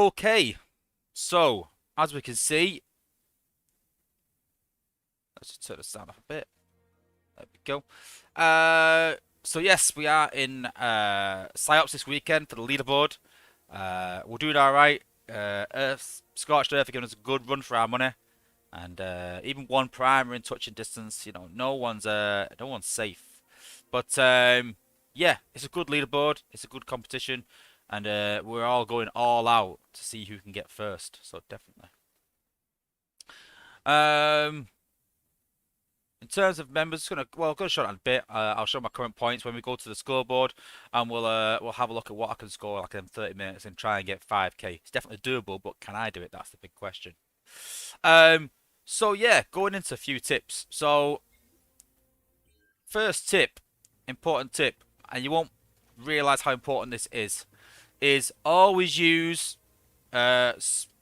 Okay, so as we can see, let's just turn the sound off a bit. There we go. So yes, we are in Psyops this weekend for the leaderboard. We're doing all right. Scorched Earth are giving us a good run for our money, and even one primer in touching distance. You know, no one's safe. But yeah, it's a good leaderboard. It's a good competition, and we're all going all out to see who can get first. So definitely. Um, in terms of members, gonna show that in a bit. I'll show my current points when we go to the scoreboard, and we'll have a look at what I can score like in 30 minutes and try and get 5k. It's definitely doable, but can I do it? That's the big question. Um, so yeah, going into a few tips. So first tip, important tip, and you won't realize how important this is always use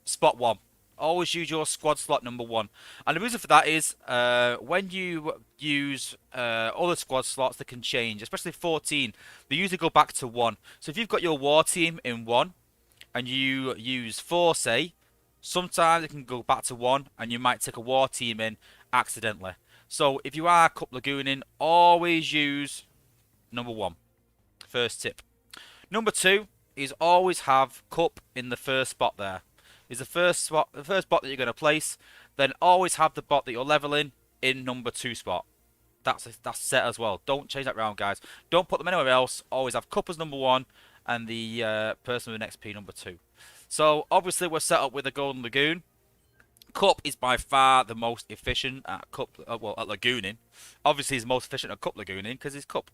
spot one. Always use your squad slot number one. And the reason for that is when you use other squad slots, they can change, especially 14. They usually go back to one. So if you've got your war team in one and you use four, say, sometimes it can go back to one and you might take a war team in accidentally. So if you are cup lagooning, always use number one. First tip. Number two is always have cup in the first spot there. Is the first bot that you're going to place, then always have the bot that you're leveling in number two spot. That's set as well. Don't change that round, guys. Don't put them anywhere else. Always have cup as number one and the person with an XP number two. So obviously we're set up with a golden lagoon. Cup is by far the most efficient at cup. Well, at lagooning. Obviously, he's most efficient at cup lagooning because he's cup.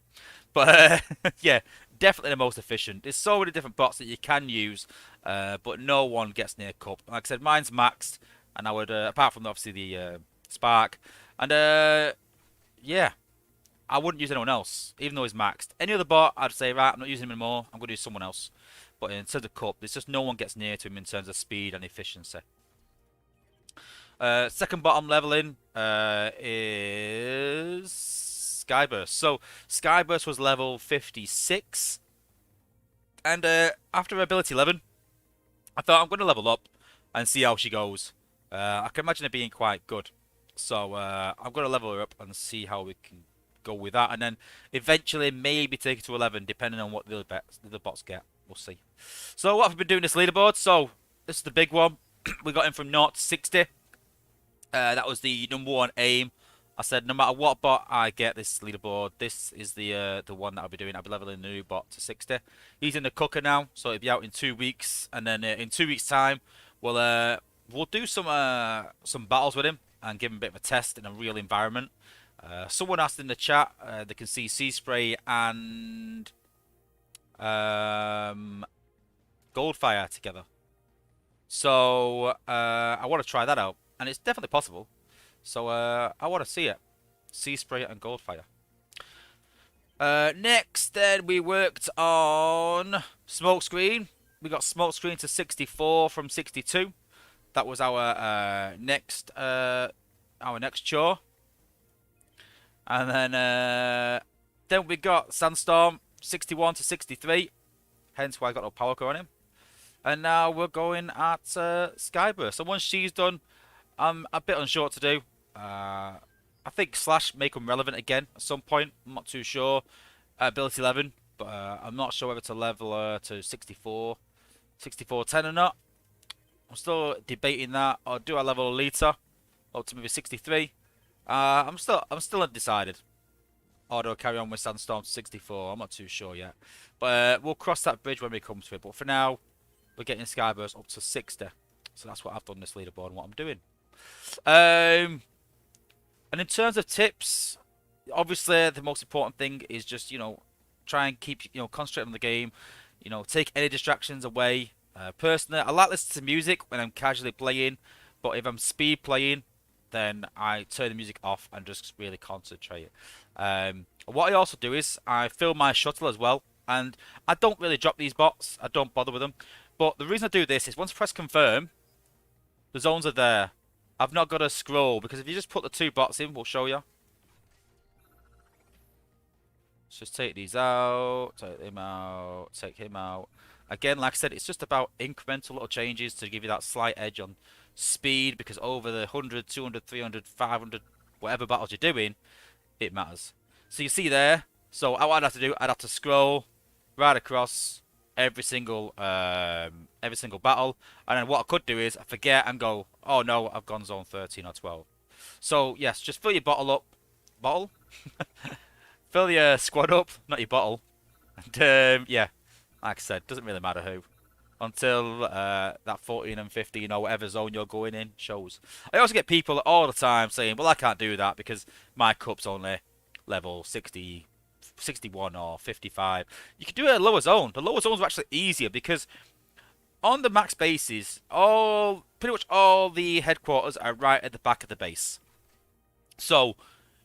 But yeah, definitely the most efficient. There's so many different bots that you can use, but no one gets near cup. Like I said, mine's maxed, and I would, apart from obviously the spark, and yeah, I wouldn't use anyone else, even though he's maxed. Any other bot, I'd say, right, I'm not using him anymore. I'm going to use someone else. But in terms of cup, there's just no one gets near to him in terms of speed and efficiency. Second bottom leveling is Skyburst. So Skyburst was level 56, and after ability 11, I thought I'm going to level up and see how she goes. I can imagine it being quite good, so I'm going to level her up and see how we can go with that, and then eventually maybe take it to 11, depending on what the other bots get. We'll see. So what have we been doing this leaderboard? So this is the big one. We got him from 0 to 60. That was the number one aim. I said no matter what bot I get this leaderboard, this is the one that I'll be doing. I'll be leveling the new bot to 60. He's in the cooker now, so he'll be out in 2 weeks, and then in 2 weeks' time, we'll do some battles with him and give him a bit of a test in a real environment. Someone asked in the chat, they can see Sea Spray and Goldfire together. So I want to try that out. And it's definitely possible. So I want to see it. Sea Spray and Goldfire. Next, then, we worked on Smokescreen. We got Smokescreen to 64 from 62. That was our next chore. And then we got Sandstorm 61 to 63. Hence why I got no power core on him. And now we're going at Skyburst. So once she's done, I'm a bit unsure what to do. I think Slash make them relevant again at some point. I'm not too sure. Ability 11, but I'm not sure whether to level her to 64, 10 or not. I'm still debating that. Or do I level Alita up to maybe 63? I'm still undecided. Or do I carry on with Sandstorm to 64? I'm not too sure yet. But we'll cross that bridge when we come to it. But for now, we're getting Skyburst up to 60. So that's what I've done this leaderboard and what I'm doing. And in terms of tips, obviously the most important thing is just, try and keep, concentrate on the game. Take any distractions away. Personally, I like listening to music when I'm casually playing, but if I'm speed playing, then I turn the music off and just really concentrate. What I also do is I fill my shuttle as well, and I don't really drop these bots. I don't bother with them. But the reason I do this is once I press confirm, the zones are there. I've not got to scroll, because if you just put the two bots in, we'll show you. Let's just take these out, take him out, take him out. Again, like I said, it's just about incremental little changes to give you that slight edge on speed, because over the 100, 200, 300, 500, whatever battles you're doing, it matters. So you see there, so what I'd have to do, I'd have to scroll right across every single battle, and then what I could do is I forget and go, oh no, I've gone zone 13 or 12. So yes, just fill your bottle up, bottle, fill your squad up, not your bottle, and yeah, like I said, doesn't really matter who. Until that 14 and 15 or whatever zone you're going in shows. I also get people all the time saying, well, I can't do that because my cup's only level 60, 61 or 55. You can do it at a lower zone. The lower zones are actually easier because on the max bases, pretty much all the headquarters are right at the back of the base. So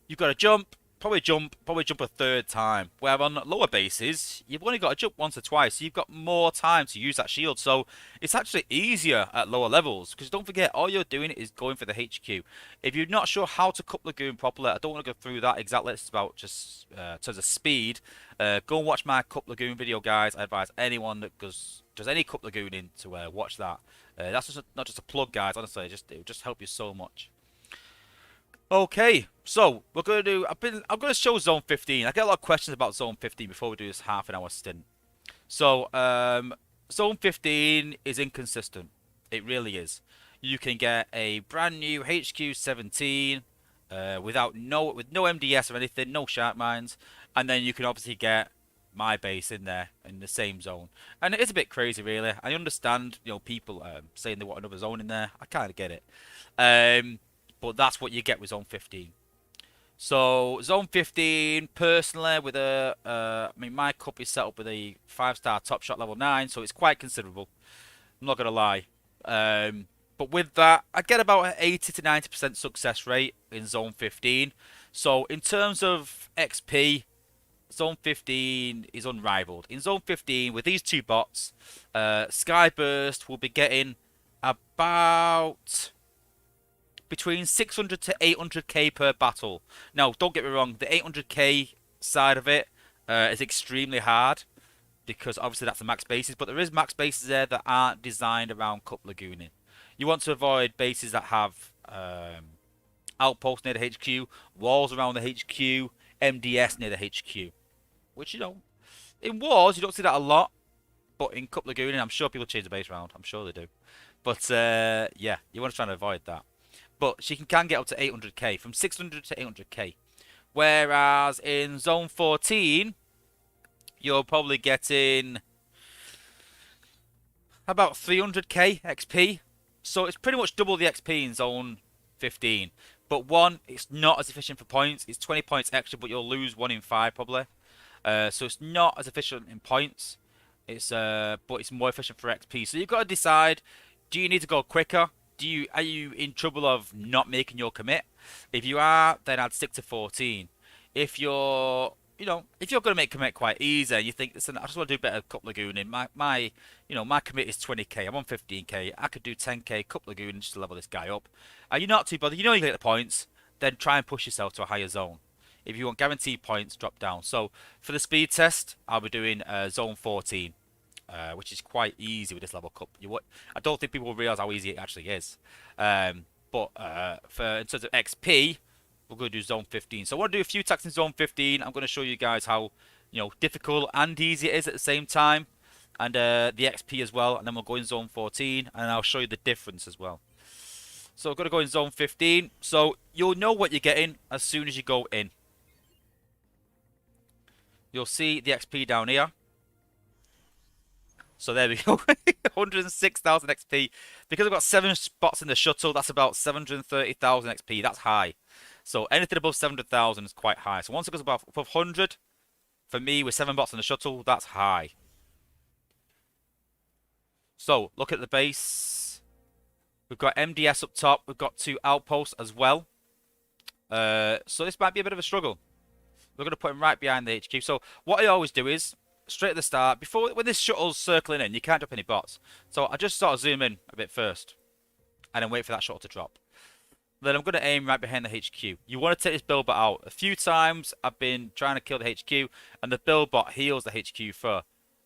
you've got to probably jump a third time. Where on lower bases, you've only got to jump once or twice, so you've got more time to use that shield. So it's actually easier at lower levels, because don't forget, all you're doing is going for the HQ. If you're not sure how to cup lagoon properly, I don't want to go through that exactly. It's about just in terms of speed. Go and watch my cup lagoon video, guys. I advise anyone that does any cup lagooning to watch that. That's just not just a plug, guys. Honestly, it will just help you so much. Okay, so we're gonna do. I'm gonna show zone 15. I get a lot of questions about zone 15 before we do this half an hour stint. So zone 15 is inconsistent. It really is. You can get a brand new HQ 17 with no MDS or anything, no shark mines, and then you can obviously get my base in there in the same zone. And it is a bit crazy, really. I understand, people saying they want another zone in there. I kind of get it. But that's what you get with Zone 15. So Zone 15, personally, with my cup is set up with a 5-star top shot level 9, so it's quite considerable. I'm not gonna lie. But with that, I get about an 80 to 90% success rate in Zone 15. So in terms of XP, Zone 15 is unrivaled. In Zone 15, with these two bots, Skyburst will be getting about between 600 to 800k per battle. Now, don't get me wrong, the 800k side of it is extremely hard, because obviously that's the max bases, but there is max bases there that aren't designed around cup lagooning. You want to avoid bases that have outposts near the HQ, walls around the HQ, MDS near the HQ. Which, in wars you don't see that a lot, but in cup lagooning I'm sure people change the base around. I'm sure they do. But yeah, you want to try and avoid that. But she can get up to 800k, from 600 to 800k. Whereas in Zone 14, you're probably getting about 300k XP. So it's pretty much double the XP in Zone 15. But one, it's not as efficient for points. It's 20 points extra, but you'll lose 1 in 5 probably. So it's not as efficient in points. But it's more efficient for XP. So you've got to decide, do you need to go quicker? Are you in trouble of not making your commit? If you are, then I'd stick to 14. If you're going to make commit quite easy, and you think, listen, I just want to do better cup lagooning. My commit is 20k. I'm on 15k. I could do 10k cup lagooning just to level this guy up. And you're not too bothered. You get the points. Then try and push yourself to a higher zone. If you want guaranteed points, drop down. So for the speed test, I'll be doing zone 14. Which is quite easy with this level cup. I don't think people will realise how easy it actually is. But in terms of XP, we're going to do Zone 15. So I want to do a few attacks in Zone 15. I'm going to show you guys how difficult and easy it is at the same time, and the XP as well. And then we'll go in Zone 14, and I'll show you the difference as well. So we're going to go in Zone 15. So you'll know what you're getting as soon as you go in. You'll see the XP down here. So there we go, 106,000 XP. Because I've got 7 spots in the shuttle, that's about 730,000 XP. That's high. So anything above 700,000 is quite high. So once it goes above 100, for me, with 7 bots in the shuttle, that's high. So look at the base. We've got MDS up top. We've got 2 outposts as well. So this might be a bit of a struggle. We're going to put him right behind the HQ. So what I always do is, straight at the start, when this shuttle's circling in, you can't drop any bots. So I just sort of zoom in a bit first, and then wait for that shuttle to drop. Then I'm going to aim right behind the HQ. You want to take this build bot out. A few times I've been trying to kill the HQ, and the build bot heals the HQ for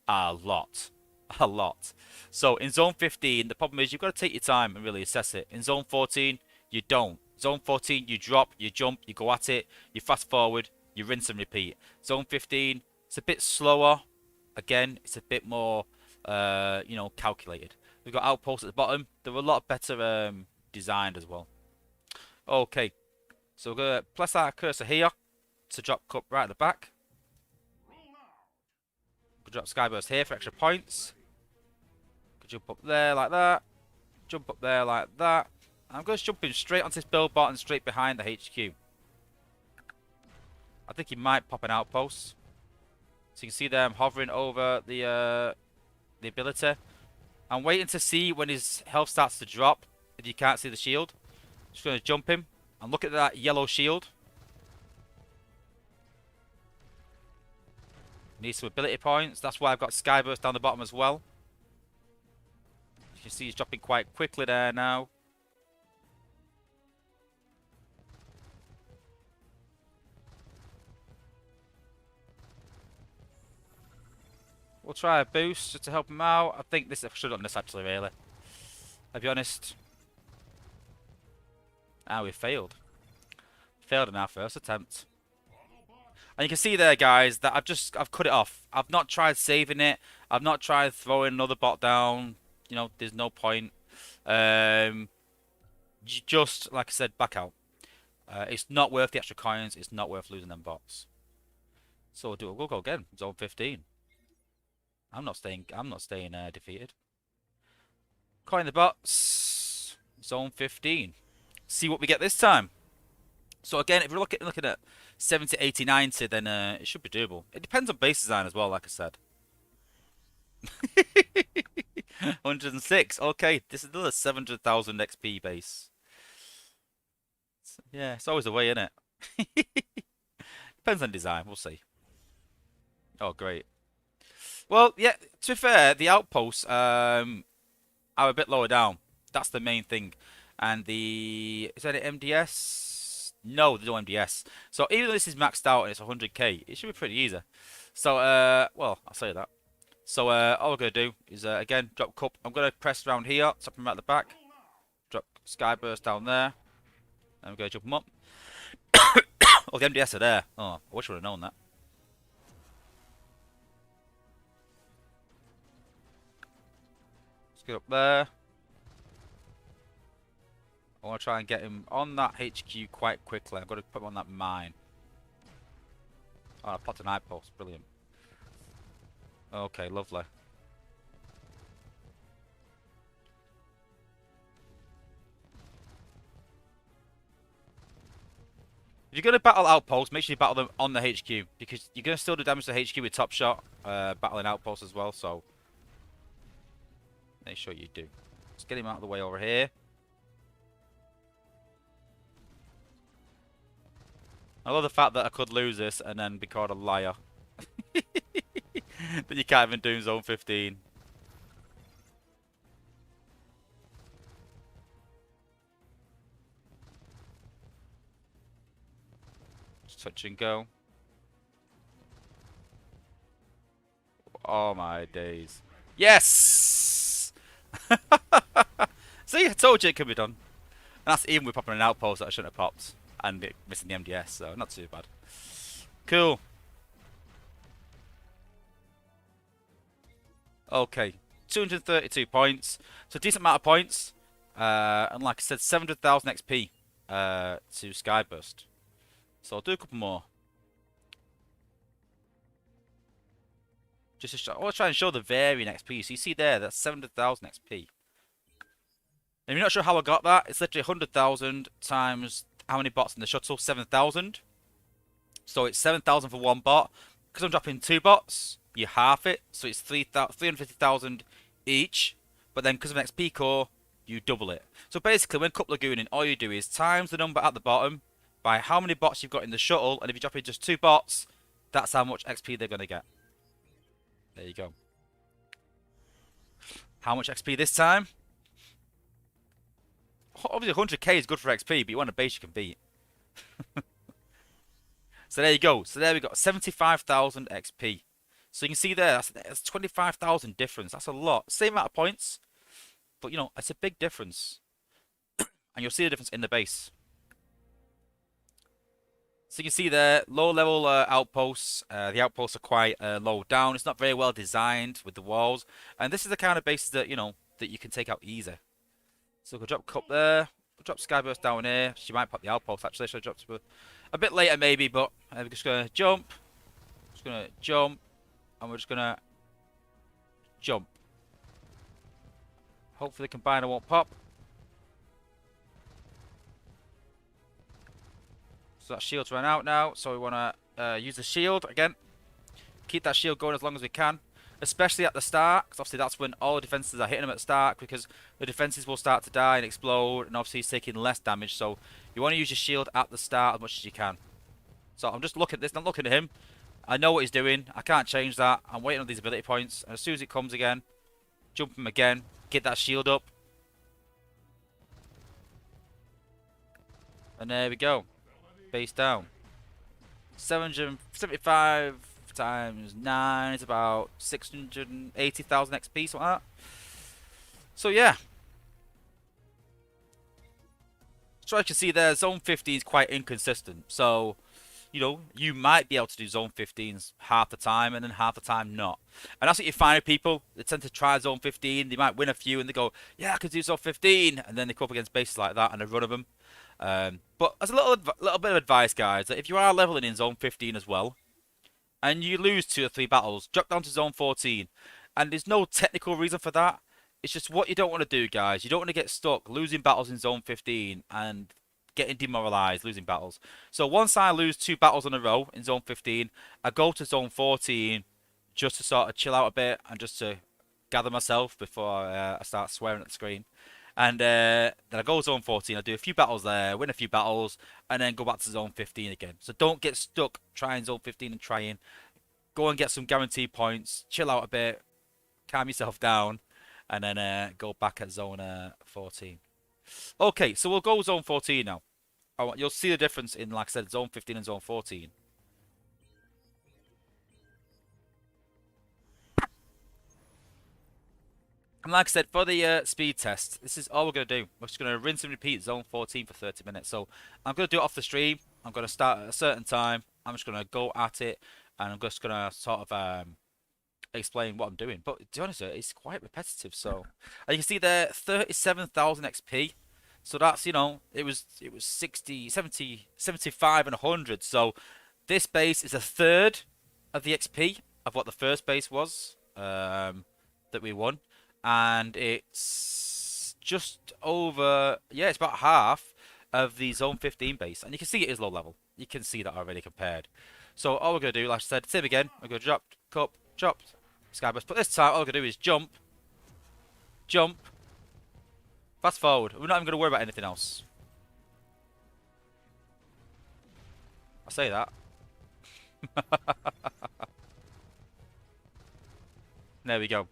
a lot. A lot. So in zone 15, the problem is you've got to take your time and really assess it. In zone 14, you don't. Zone 14, you drop, you jump, you go at it, you fast forward, you rinse and repeat. Zone 15, it's a bit slower. Again, it's a bit more, calculated. We've got outposts at the bottom. They're a lot better designed as well. Okay, so we're going to place our cursor here to drop cup right at the back. We'll drop Skyburst here for extra points. Could jump up there like that. Jump up there like that. I'm going to jump him straight onto this build bot and straight behind the HQ. I think he might pop an outpost. So you can see there I'm hovering over the ability. I'm waiting to see when his health starts to drop. If you can't see the shield. Just going to jump him. And look at that yellow shield. Need some ability points. That's why I've got Skyburst down the bottom as well. You can see he's dropping quite quickly there now. We'll try a boost just to help him out. I think this I should have done this actually, really. I'll be honest. Ah, we failed. Failed in our first attempt. And you can see there, guys, that I've cut it off. I've not tried saving it. I've not tried throwing another bot down. You know, there's no point. Just, like I said, back out. It's not worth the extra coins. It's not worth losing them bots. So we'll go again. Zone 15. I'm not staying defeated. Coin the bots. Zone 15. See what we get this time. So again, if we're looking at 70, 80, 90, then it should be doable. It depends on base design as well, like I said. 106. Okay, this is another 700,000 XP base. Yeah, it's always a way, isn't it? Depends on design. We'll see. Oh, great. Well, yeah, to be fair, the outposts are a bit lower down. That's the main thing. And is that an MDS? No, there's no MDS. So even though this is maxed out and it's 100k, it should be pretty easy. So, well, I'll say that. So, all we're going to do is, again, drop cup. I'm going to press around here, stop him right at the back. Drop Skyburst down there. And we're going to jump him up. Oh, the MDS are there. Oh, I wish I would have known that. Let's get up there. I want to try and get him on that HQ quite quickly. I've got to put him on that mine. Oh, I popped an outpost. Brilliant. Okay, lovely. If you're going to battle outposts, make sure you battle them on the HQ. Because you're going to still do damage to the HQ with top shot. Battling outposts as well, so make sure you do. Let's get him out of the way over here. I love the fact that I could lose this and then be called a liar. That you can't even do in zone 15. Just touch and go. Oh my days. Yes! See, I told you it could be done. And that's even with popping an outpost that I shouldn't have popped. And missing the MDS, so not too bad. Cool. Okay, 232 points. So decent amount of points. And like I said, 700,000 XP to Skyburst. So I'll do a couple more. Just to show, I want to try and show the varying XP. So you see there, that's 700,000 XP. And if you're not sure how I got that, it's literally 100,000 times how many bots in the shuttle? 7,000. So it's 7,000 for one bot. Because I'm dropping two bots, you half it. So it's 350,000 each. But then because of an XP core, you double it. So basically, when Cup Lagooning, all you do is times the number at the bottom by how many bots you've got in the shuttle. And if you drop in just two bots, that's how much XP they're going to get. There you go. How much XP this time? Obviously 100k is good for XP, but you want a base you can beat. So there you go. So there we got 75,000 XP. So you can see there, that's 25,000 difference. That's a lot. Same amount of points, but you know, it's a big difference. And you'll see the difference in the base. So you can see there, low level outposts. The outposts are quite low down. It's not very well designed with the walls. And this is the kind of bases that, you know, that you can take out easy. So we'll drop Cup there. We'll drop Skyburst down here. She might pop the outpost actually. So I dropped a bit later maybe, but we're just going to jump. Just going to jump. And we're just going to jump. Hopefully the combiner won't pop. So that shield's run out now, so we want to use the shield again. Keep that shield going as long as we can, especially at the start, because obviously that's when all the defenses are hitting them at the start, because the defenses will start to die and explode, and obviously he's taking less damage, so you want to use your shield at the start as much as you can. So I'm just looking at this, not looking at him. I know what he's doing, I can't change that. I'm waiting on these ability points, and as soon as it comes again, jump him again, get that shield up. And there we go. Base down. 775 times 9 is about 680,000 XP, something like that. So yeah. So as you can see there, Zone 15 is quite inconsistent. So, you know, you might be able to do Zone 15s half the time and then half the time not. And that's what you find with people. They tend to try Zone 15, they might win a few and they go, yeah, I could do Zone 15. And then they come up against bases like that and they run of them. But as a little bit of advice, guys, that if you are leveling in Zone 15 as well, and you lose 2 or 3 battles, drop down to Zone 14. And there's no technical reason for that. It's just what you don't want to do, guys. You don't want to get stuck losing battles in Zone 15 and getting demoralized losing battles. So once I lose 2 battles in a row in Zone 15, I go to Zone 14 just to sort of chill out a bit and just to gather myself before I start swearing at the screen. And then I go to Zone 14, I do a few battles there, win a few battles, and then go back to Zone 15 again. So don't get stuck trying Zone 15 and trying. Go and get some guaranteed points, chill out a bit, calm yourself down, and then go back at Zone 14. Okay, so we'll go Zone 14 now. You'll see the difference in, like I said, Zone 15 and Zone 14. And like I said, for the speed test, this is all we're going to do. We're just going to rinse and repeat Zone 14 for 30 minutes. So I'm going to do it off the stream. I'm going to start at a certain time. I'm just going to go at it. And I'm just going to sort of explain what I'm doing. But to be honest, it's quite repetitive. So and you can see there, 37,000 XP. So that's, you know, it was 60, 70, 75 and 100. So this base is a third of the XP of what the first base was that we won. And it's just over, yeah, it's about half of the Zone 15 base. And you can see it is low level. You can see that already compared. So all we're going to do, like I said, same again. We're going to drop, cup, drop, Skyburst. But this time, all we're going to do is jump, jump, fast forward. We're not even going to worry about anything else. I say that. There we go.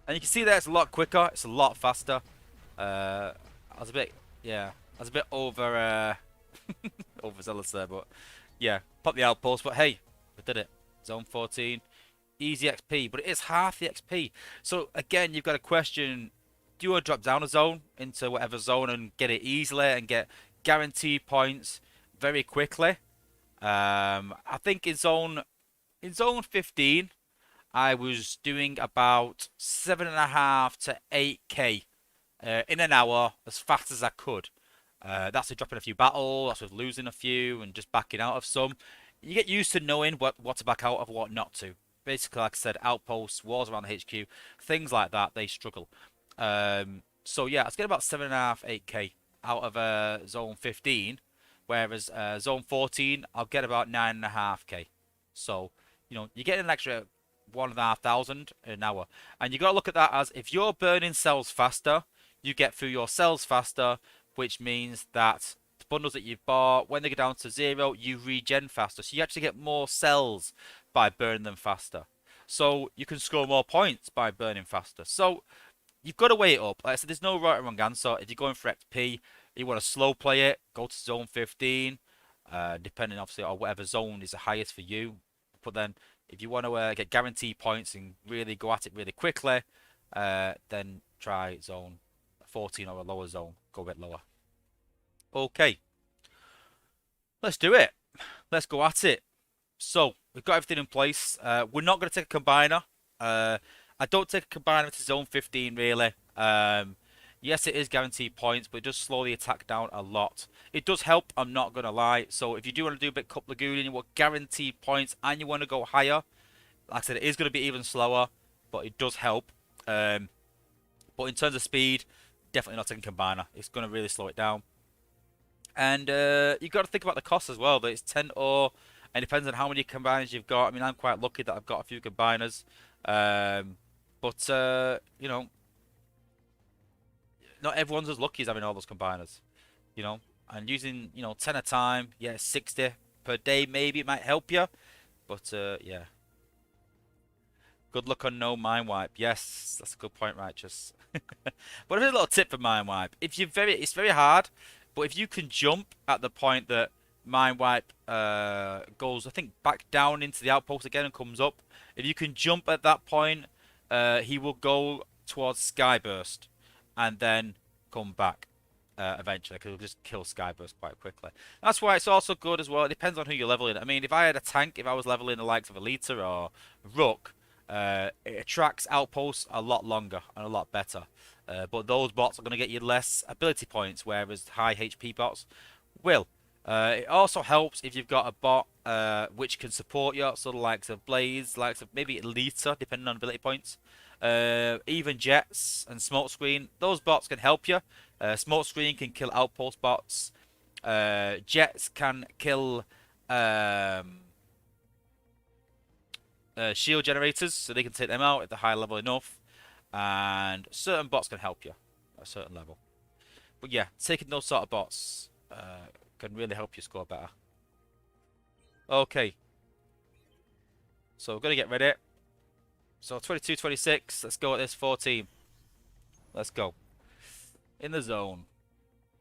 And you can see there it's a lot quicker, it's a lot faster. I was a bit, yeah, I was a bit overzealous there, but yeah, pop the outpost. But hey, we did it. Zone 14, easy XP, but it is half the XP. So again, you've got a question: do you want to drop down a zone into whatever zone and get it easily and get guaranteed points very quickly? I think in zone 15. I was doing about 7.5 to 8k in an hour as fast as I could. That's with dropping a few battles, that's with losing a few and just backing out of some. You get used to knowing what to back out of and what not to. Basically, like I said, outposts, wars around the HQ, things like that, they struggle. So yeah, I was getting about 7.5, 8k out of zone 15, whereas zone 14, I'll get about 9.5k. So, you know, you're getting an extra 1,500 an hour. And you got to look at that as if you're burning cells faster, you get through your cells faster, which means that the bundles that you've bought, when they go down to 0, you regen faster. So you actually get more cells by burning them faster. So you can score more points by burning faster. So you've got to weigh it up. Like I said, there's no right or wrong answer. If you're going for XP, you want to slow play it, go to zone 15, depending obviously on whatever zone is the highest for you. But then if you want to get guaranteed points and really go at it really quickly, then try zone 14 or a lower zone. Go a bit lower. Okay, let's do it. Let's go at it. So we've got everything in place. We're not going to take a combiner. I don't take a combiner to zone 15 really. Yes, it is guaranteed points, but it does slow the attack down a lot. It does help, I'm not going to lie. So if you do want to do a bit Cup Lagoon and you want guaranteed points and you want to go higher, like I said, it is going to be even slower, but it does help. But in terms of speed, definitely not taking combiner. It's going to really slow it down. And you've got to think about the cost as well. That it's 10 ore, and it depends on how many combiners you've got. I mean, I'm quite lucky that I've got a few combiners. But you know, not everyone's as lucky as having all those combiners. You know, and using 10 a time, yeah, 60 per day maybe it might help you. But yeah. Good luck on no mind wipe. Yes, that's a good point, Righteous. But here's a little tip for mind wipe. It's very hard, but if you can jump at the point that mind wipe goes, I think, back down into the outpost again and comes up. If you can jump at that point, he will go towards Skyburst and then come back eventually, because he'll just kill Skyburst quite quickly. That's why it's also good as well. It depends on who you're leveling. I mean, if I had a tank, if I was leveling the likes of Alita or Rook, it attracts outposts a lot longer and a lot better. But those bots are going to get you less ability points, whereas high HP bots will. It also helps if you've got a bot which can support you, sort of likes of Blaze, likes of maybe Alita, depending on ability points. Even Jets and Smokescreen, those bots can help you. Smokescreen can kill outpost bots. Jets can kill shield generators, so they can take them out at the high level enough. And certain bots can help you at a certain level. But yeah, taking those sort of bots can really help you score better. Okay. So we're going to get ready. So 22, 26. Let's go at this 14. Let's go. In the zone.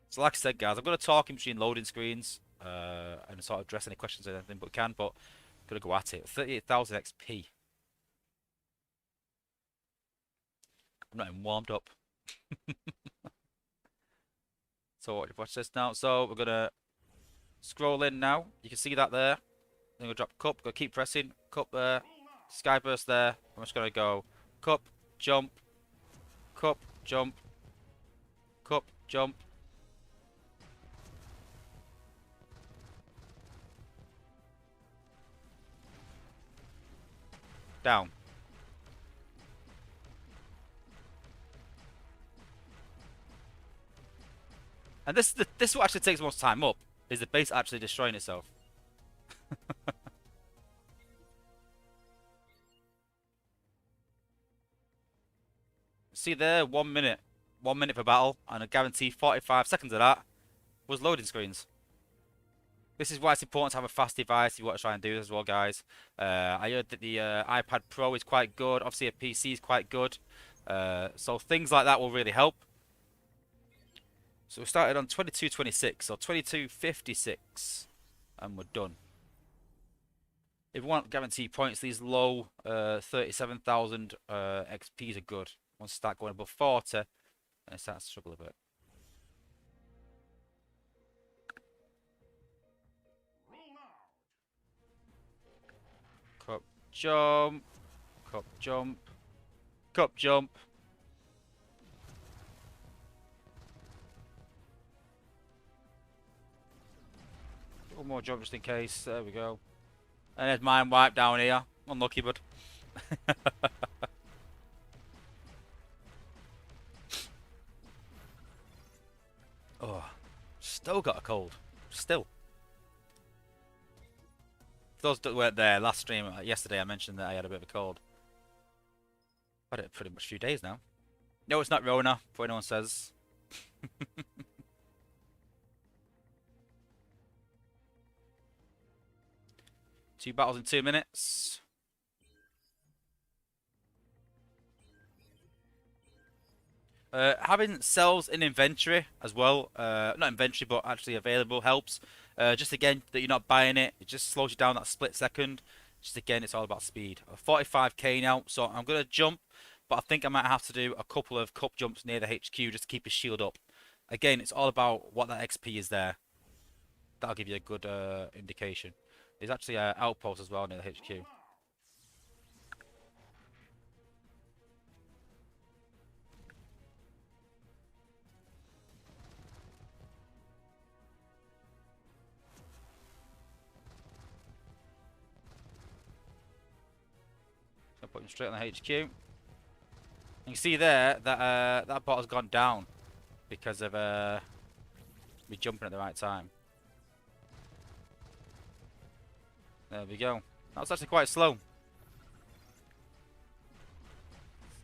So like I said, guys, I'm going to talk in between loading screens and sort of address any questions or anything but can. But I'm going to go at it. 38,000 XP. I'm not even warmed up. So watch this now. So we're going to scroll in now. You can see that there. Then we'll drop cup. Go keep pressing. Cup there. Skyburst there. I'm just going to go cup, jump, cup, jump, cup, jump. Down. And this is what actually takes most time up, is the base actually destroying itself. See there, 1 minute. 1 minute per battle, and I guarantee 45 seconds of that was loading screens. This is why it's important to have a fast device if you want to try and do this as well, guys. I heard that the iPad Pro is quite good. Obviously, a PC is quite good. So things like that will really help. So we started on 22.26 or 22.56, and we're done. If you want guaranteed points, these low 37,000 XPs are good. Once you start going above 40, and it starts to struggle a bit. Cup jump, cup jump, cup jump. One more jump just in case. There we go. And there's mine wipe down here. Unlucky, bud. Oh, still got a cold. Still. For those that weren't there last stream yesterday, I mentioned that I had a bit of a cold. I've had it pretty much a few days now. No, it's not Rona, before anyone says. 2 battles in 2 minutes. Having cells in inventory as well, not inventory but actually available, helps. Just again, that you're not buying it, it just slows you down that split second. Just again, it's all about speed. 45k now, so I'm gonna jump, but I think I might have to do a couple of cup jumps near the HQ just to keep his shield up. Again, it's all about what that XP is there. That'll give you a good indication. There's actually an outpost as well near the HQ. So put him straight on the HQ. You can see there that that bot has gone down because of me jumping at the right time. There we go. That was actually quite slow.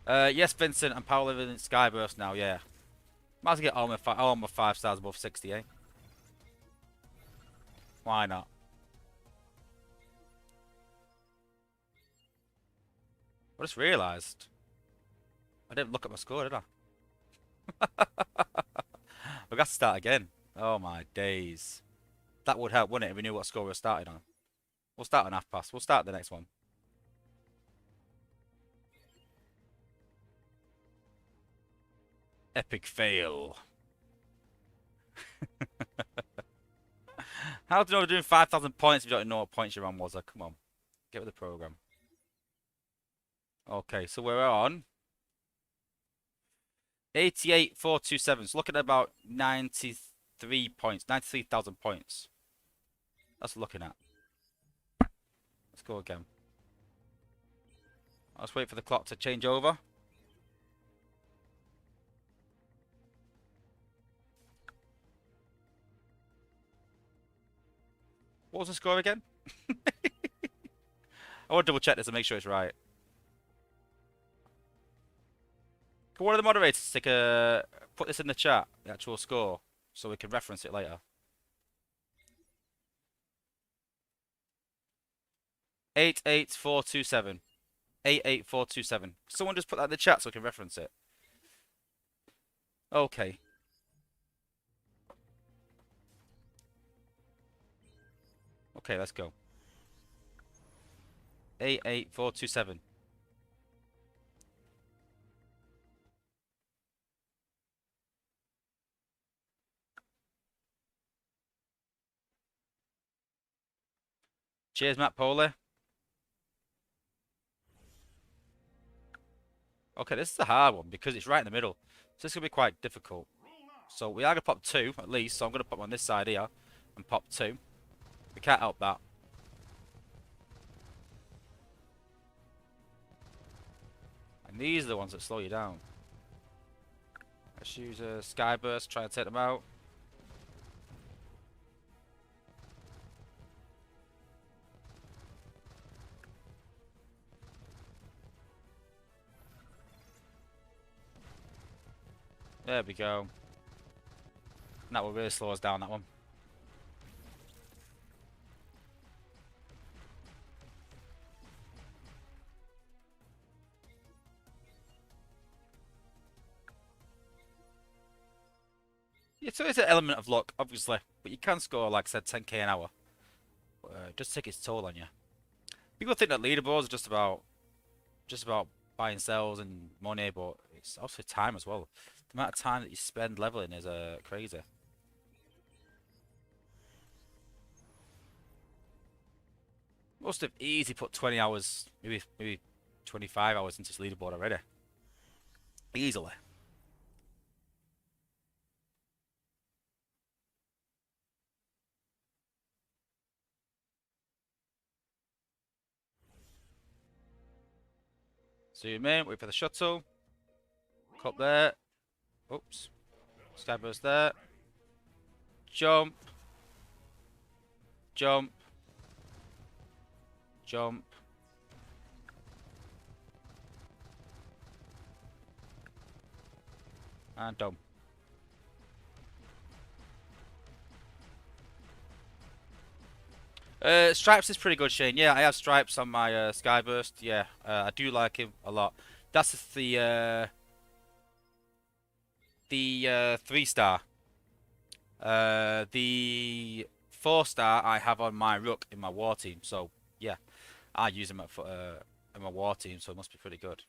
Yes, Vincent, I'm power living in Skyburst now, yeah. Might as well get all my 5 stars above 60, eh? Why not? I just realised I didn't look at my score, did I? We've got to start again. Oh my days. That would help, wouldn't it, if we knew what score we were starting on? We'll start on half past. We'll start the next one. Epic fail. How do you know we're doing 5,000 points if you don't know what points you're on, Wozza? Come on. Get with the program. Okay, so we're on 88,427. So looking at about 93 points, 93,000 points. That's looking at. Let's go again. Let's wait for the clock to change over. What was the score again? I want to double check this and make sure it's right. Can one of the moderators take put this in the chat, the actual score, so we can reference it later? 88,427. 88,427. Someone just put that in the chat so we can reference it. Okay. Okay, let's go. 88,427. Cheers, Matt Poli. Okay, this is a hard one because it's right in the middle. So this is going to be quite difficult. So we are going to pop 2 at least. So I'm going to pop on this side here and pop 2. We can't help that. And these are the ones that slow you down. Let's use a Skyburst, try and take them out. There we go. And that will really slow us down, that one. Yeah, so it's an element of luck, obviously, but you can score, like I said, 10k an hour. It does take its toll on you. People think that leaderboards are just about buying cells and money, but it's also time as well. The amount of time that you spend leveling is crazy. Must have easily put 20 hours, maybe 25 hours into this leaderboard already. Easily. Zoom in, wait for the shuttle. Up there. Oops. Skyburst there. Jump. Jump. Jump. And done. Stripes is pretty good, Shane. Yeah, I have Stripes on my Skyburst. Yeah, I do like him a lot. That's the 3-star. The 4-star I have on my Rook in my war team. So yeah, I use them in my war team, so it must be pretty good.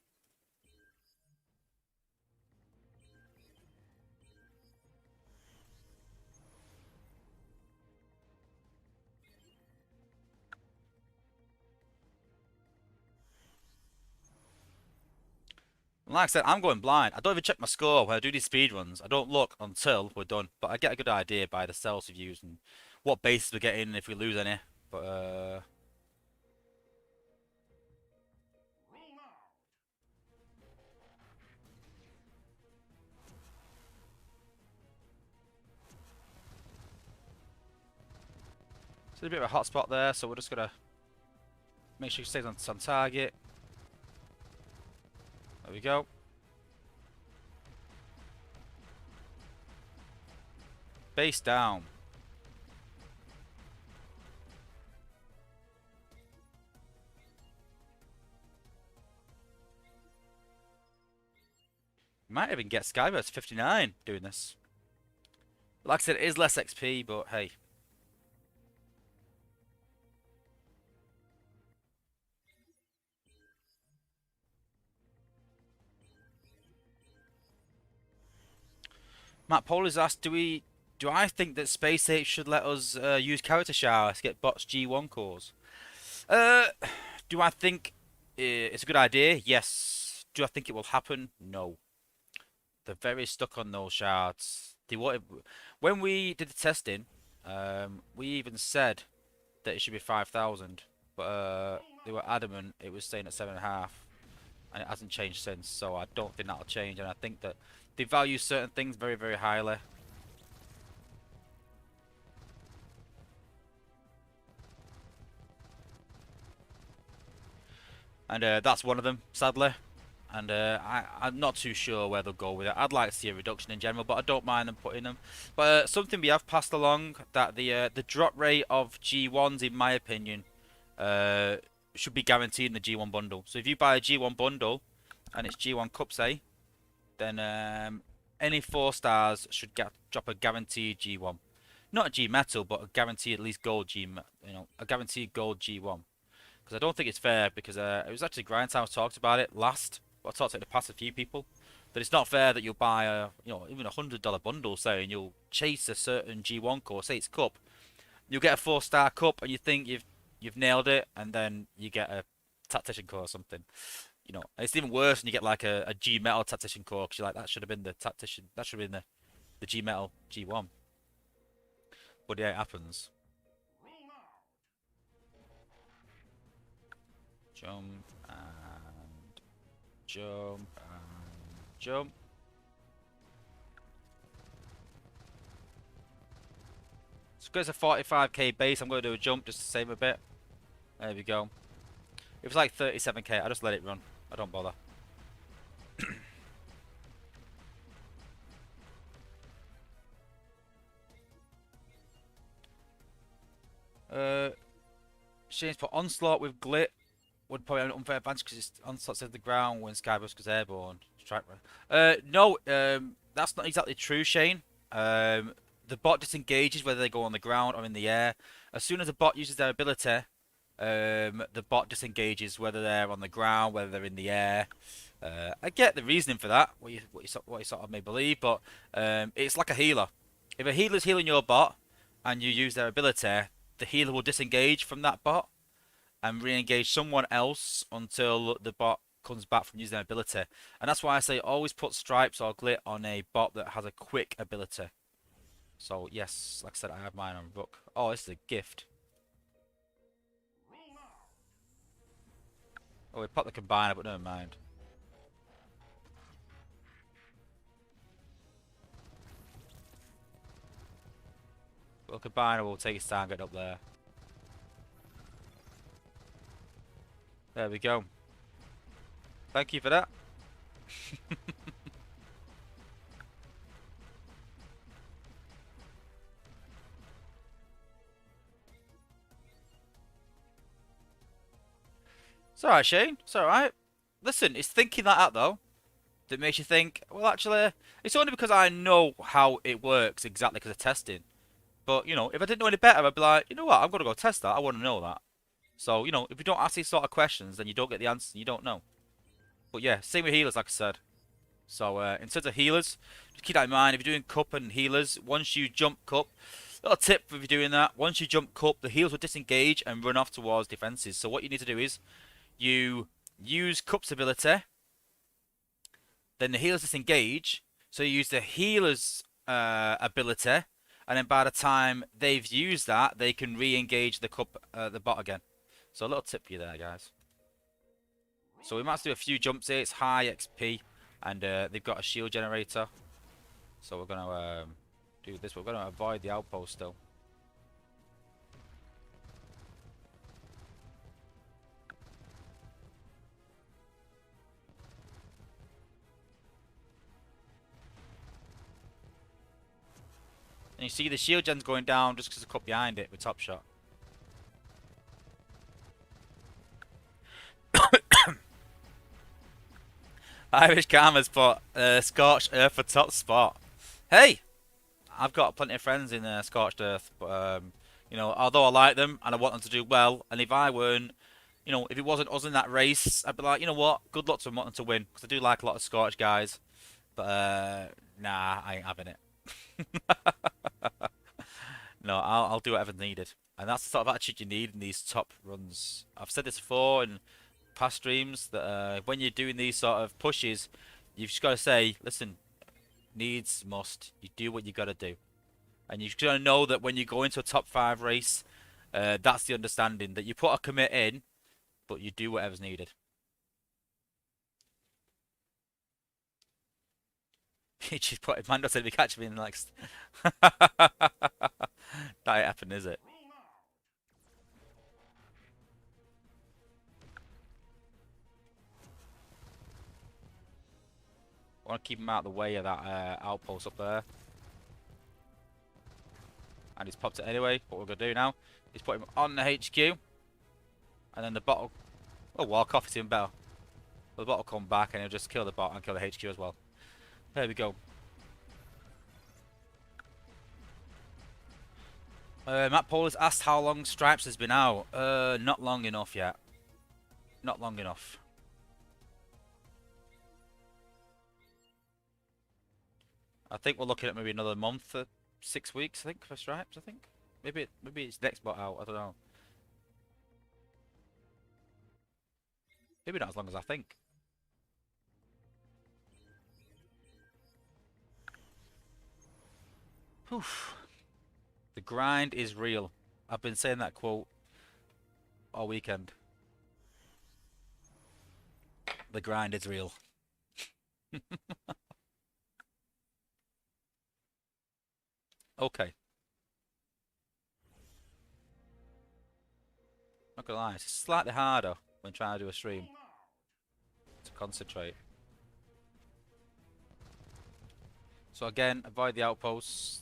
Like I said, I'm going blind. I don't even check my score when I do these speed runs. I don't look until we're done, but I get a good idea by the cells we've used and what bases we're getting and if we lose any. But it's a bit of a hot spot there, so we're just gonna make sure he stays on target. There we go. Base down. Might even get Skyverse 59 doing this. Like I said, it is less XP, but hey. Matt Paul has asked, do I think that Space 8 should let us use character shower to get bots G1 cores? Uh, do I think it's a good idea? Yes. Do I think it will happen? No. They're very stuck on those shards. They wanted, when we did the testing, we even said that it should be 5,000, but they were adamant it was staying at 7.5, and it hasn't changed since. So I don't think that'll change, and I think that they value certain things very, very highly. And that's one of them, sadly. And I'm not too sure where they'll go with it. I'd like to see a reduction in general, but I don't mind them putting them. But something we have passed along, that the drop rate of G1s, in my opinion, should be guaranteed in the G1 bundle. So if you buy a G1 bundle and it's G1 Cup, say, then any 4 stars should drop a guaranteed G1. Not a G metal, but a guaranteed at least gold a guaranteed gold G1. Because I don't think it's fair, because it was actually Grind Time talked about it last. Well, I talked to it in the past a few people, that it's not fair that you'll buy a even $100 bundle, say, and you'll chase a certain G1 core, say it's Cup. You'll get a 4-star Cup and you think you've nailed it, and then you get a Tactician core or something. And it's even worse when you get like a G metal Tactician core, because you're like, that should have been the Tactician, that should have been the G metal G1. But yeah, it happens. Jump and jump and jump. So it goes to 45k base. I'm going to do a jump just to save a bit. There we go. If it's like 37k, I just let it run. I don't bother. Shane's put Onslaught with Glit would probably have an unfair advantage because Onslaught's at the ground when Skybus goes airborne. Strike. No, that's not exactly true, Shane. The bot disengages whether they go on the ground or in the air. As soon as the bot uses their ability, the bot disengages whether they're on the ground, whether they're in the air. I get the reasoning for that, what you sort of may believe, but it's like a healer. If a healer's healing your bot and you use their ability, the healer will disengage from that bot and re-engage someone else until the bot comes back from using their ability. And that's why I say always put stripes or glit on a bot that has a quick ability. So yes, like I said, I have mine on Rook. Oh, this is a gift. Oh, we popped the combiner, but never mind. Well, combiner will take his time getting up there. There we go. Thank you for that. It's alright, Shane. It's alright. Listen, it's thinking that out, though, that makes you think, well, actually, it's only because I know how it works exactly because of testing. But, if I didn't know any better, I'd be like, you know what, I'm going to go test that. I want to know that. So, if you don't ask these sort of questions, then you don't get the answer and you don't know. But yeah, same with healers, like I said. So, in terms of healers, just keep that in mind. If you're doing cup and healers, once you jump cup, little tip if you're doing that, once you jump cup, the healers will disengage and run off towards defenses. So what you need to do is, you use cup's ability, then the healers disengage, so you use the healer's ability, and then by the time they've used that, they can re-engage the cup, the bot again. So a little tip for you there, guys. So we might have to do a few jumps here. It's high XP, and they've got a shield generator. So we're going to do this. We're going to avoid the outpost still. And you see the shield gen's going down just because the cup behind it with top shot. Irish Karma's put Scorched Earth for top spot. Hey! I've got plenty of friends in Scorched Earth, but although I like them and I want them to do well, and if I weren't, if it wasn't us in that race, I'd be like, you know what, good luck to them wanting to win, because I do like a lot of Scorched guys, but nah, I ain't having it. No, I'll do whatever's needed, and that's the sort of attitude you need in these top runs. I've said this before in past streams that when you're doing these sort of pushes, you've just got to say, listen, needs must. You do what you got to do, and you've got to know that when you go into a top 5 race, that's the understanding that you put a commit in, but you do whatever's needed. She's put Mando said we catch me in the next. That ain't happen, is it? I want to keep him out of the way of that outpost up there. And he's popped it anyway. What we're going to do now is put him on the HQ. And then the bot will... Oh, walk off. It's even better. The bot will come back and he'll just kill the bot and kill the HQ as well. There we go. Matt Paul has asked how long Stripes has been out. Not long enough yet. Not long enough. I think we're looking at maybe another month, 6 weeks, I think, for Stripes, I think. Maybe it's next bot out, I don't know. Maybe not as long as I think. Oof. The grind is real. I've been saying that quote all weekend. The grind is real. Okay. Not gonna lie, it's slightly harder when trying to do a stream to concentrate. So again, avoid the outposts.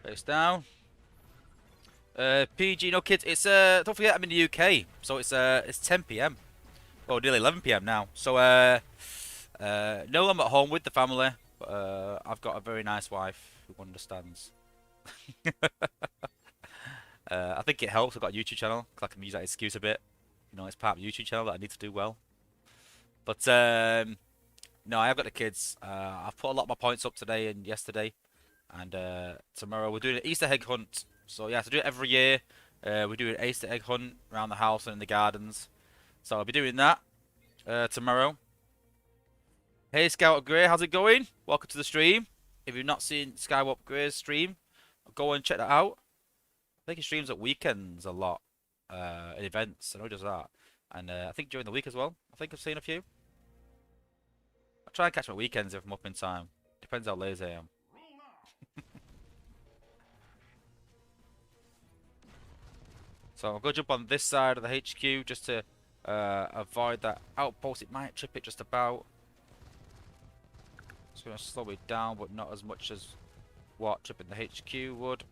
Face down. PG, no kids. It's don't forget I'm in the UK, so it's 10 p.m. Oh, nearly 11 p.m. now. So no, I'm at home with the family, but I've got a very nice wife who understands. I think it helps. I've got a YouTube channel because I can use that excuse a bit. It's part of the YouTube channel that I need to do well. But no, I have got the kids. I've put a lot of my points up today and yesterday, and tomorrow we're doing an Easter egg hunt. So yeah, to do it every year. We do an Easter egg hunt around the house and in the gardens. So I'll be doing that tomorrow. Hey Scout Grey, how's it going? Welcome to the stream. If you've not seen Skywalk Grey's stream, go and check that out. I think he streams at weekends a lot, at events. I know he does that, and I think during the week as well. I think I've seen a few. I try and catch my weekends if I'm up in time. Depends how lazy I am. So I'm going to jump on this side of the HQ just to avoid that outpost. It might trip it just about. Just going to slow it down, but not as much as what tripping the HQ would.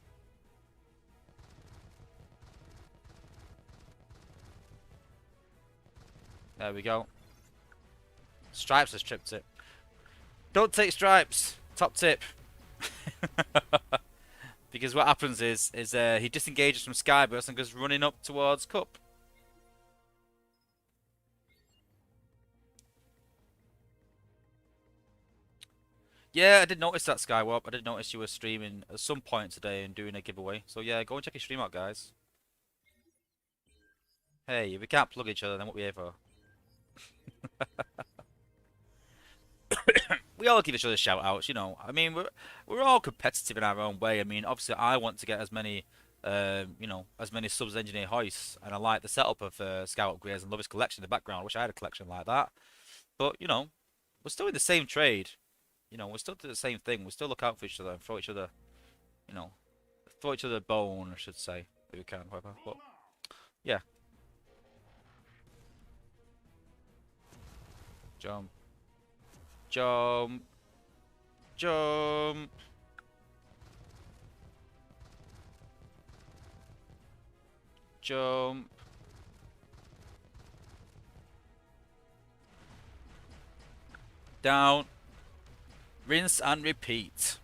There we go. Stripes has tripped it. Don't take stripes. Top tip. Because what happens is he disengages from Skyburst and goes running up towards Cup. Yeah, I did notice that, Skywarp. I did notice you were streaming at some point today and doing a giveaway. So yeah, go and check your stream out, guys. Hey, if we can't plug each other, then what we here for? We all give each other shout outs, you know. I mean, we're all competitive in our own way. I mean, obviously, I want to get as many, you know, as many subs as engineer hoists, and I like the setup of Scout Upgrades and love his collection in the background. I wish I had a collection like that. But you know, we're still in the same trade. You know, we still do the same thing. We still look out for each other and throw each other, you know, throw each other a bone, I should say, if we can, whatever. But yeah, jump, jump, jump. Jump. Down. Rinse and repeat.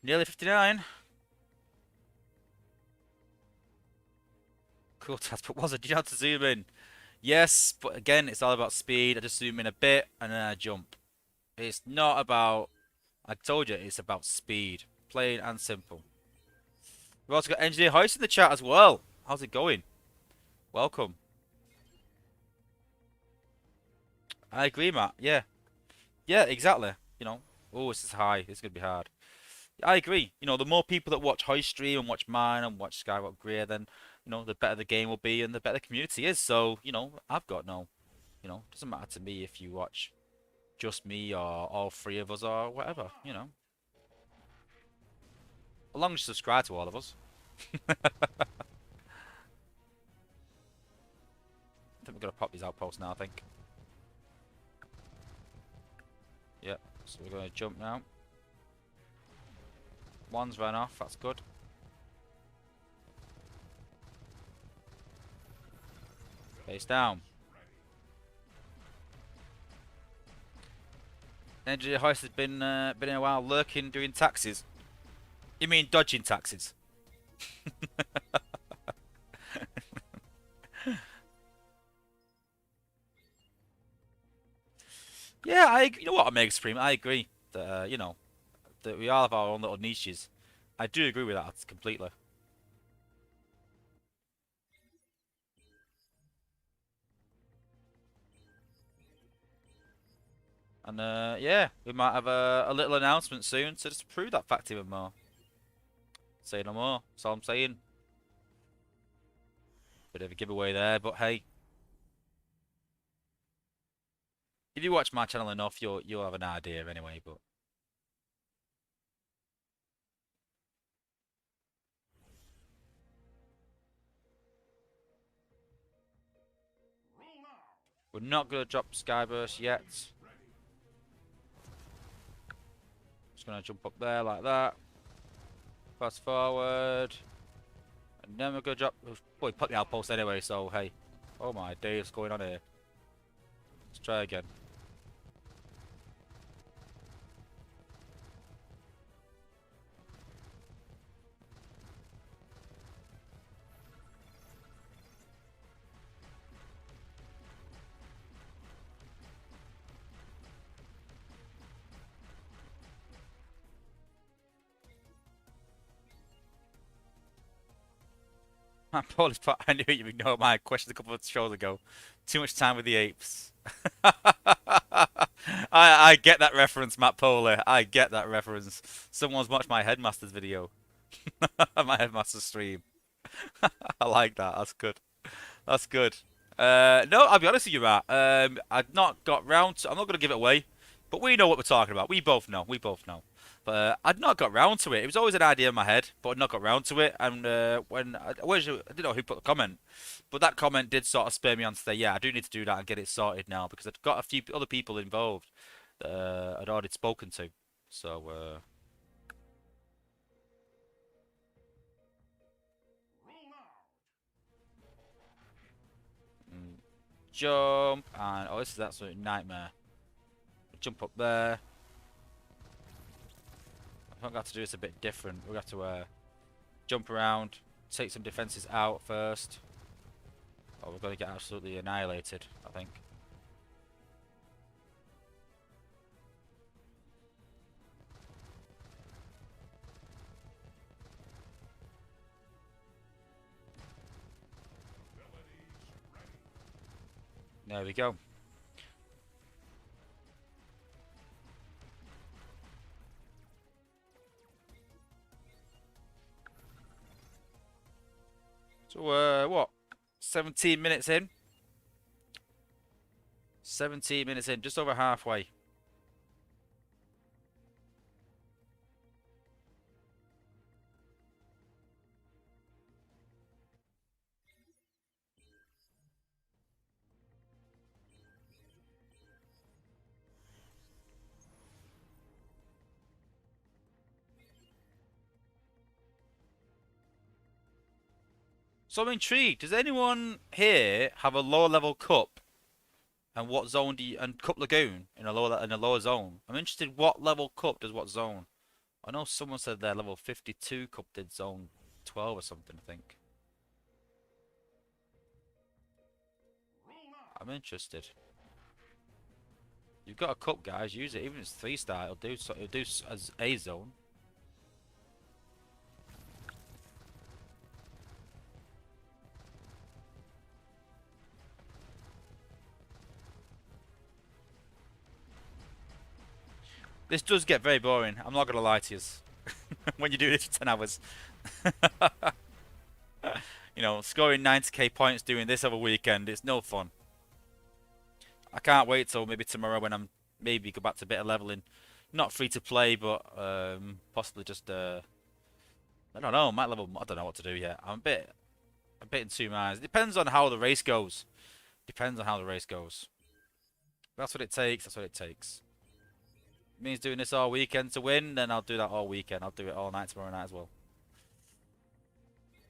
Nearly 59. Cool task, but was it? Did you have to zoom in? Yes, but again, it's all about speed. I just zoom in a bit and then I jump. It's not about... I told you, it's about speed. Plain and simple. We've also got Engineer Hoist in the chat as well. How's it going? Welcome. I agree, Matt. Yeah. Yeah, exactly. You know. Oh, this is high. This is going to be hard. I agree. You know, the more people that watch Hoist stream and watch mine and watch Skywalk Greer, then, you know, the better the game will be and the better the community is. So, you know, I've got no, you know, it doesn't matter to me if you watch just me or all three of us or whatever, you know. As long as you subscribe to all of us. I think we're going to pop these outposts now, I think. Yep, so we're going to jump now. One's run off, that's good. Face down. Engineer Hoist has been in a while lurking doing taxes. You mean dodging taxes? Yeah, you know what, Omega Supreme, I agree that you know, that we all have our own little niches. I do agree with that completely. And yeah, we might have a little announcement soon to just prove that fact even more. Say no more. That's all I'm saying. Bit of a giveaway there, but hey, if you watch my channel enough, you'll have an idea anyway. But we're not gonna drop Skyburst yet. Just gonna jump up there like that. Fast forward. And then we're gonna drop. Well, we put the outpost anyway, so hey. Oh my days, what's going on here? Let's try again. My Polish pot, I knew you ignored my question a couple of shows ago. Too much time with the apes. I get that reference, Matt Poli. I get that reference. Someone's watched my Headmaster's video. My Headmaster's stream. I like that. That's good. That's good. No, I'll be honest with you, Matt. I've not got round to... I'm not going to give it away. But we know what we're talking about. We both know. We both know. But I'd not got round to it. It was always an idea in my head, but I'd not got round to it. And when I didn't know who put the comment, but that comment did sort of spur me on to say, yeah, I do need to do that and get it sorted now because I've got a few other people involved that I'd already spoken to. So Jump, and oh, this is an absolute nightmare. Jump up there. I think I have to do this a bit different. We have to jump around, take some defenses out first. Oh, we're going to get absolutely annihilated, I think. There we go. So, what? 17 minutes in? 17 minutes in, just over halfway. So I'm intrigued. Does anyone here have a lower level cup? And what zone do you, and Cup Lagoon in a lower zone? I'm interested. What level cup does what zone? I know someone said their level 52 cup did zone 12 or something. I think. I'm interested. You've got a cup, guys. Use it. Even if it's 3-star, it'll do. So it'll do as a zone. This does get very boring. I'm not gonna lie to you. When you do this for 10 hours. You know, scoring 90k points doing this over weekend, it's no fun. I can't wait till maybe tomorrow when I'm maybe go back to a bit of leveling. Not free to play, but possibly just I don't know, might level. I don't know what to do yet. I'm a bit in two minds. It depends on how the race goes. Depends on how the race goes. That's what it takes. That's what it takes. It means doing this all weekend to win, then I'll do that all weekend. I'll do it all night tomorrow night as well.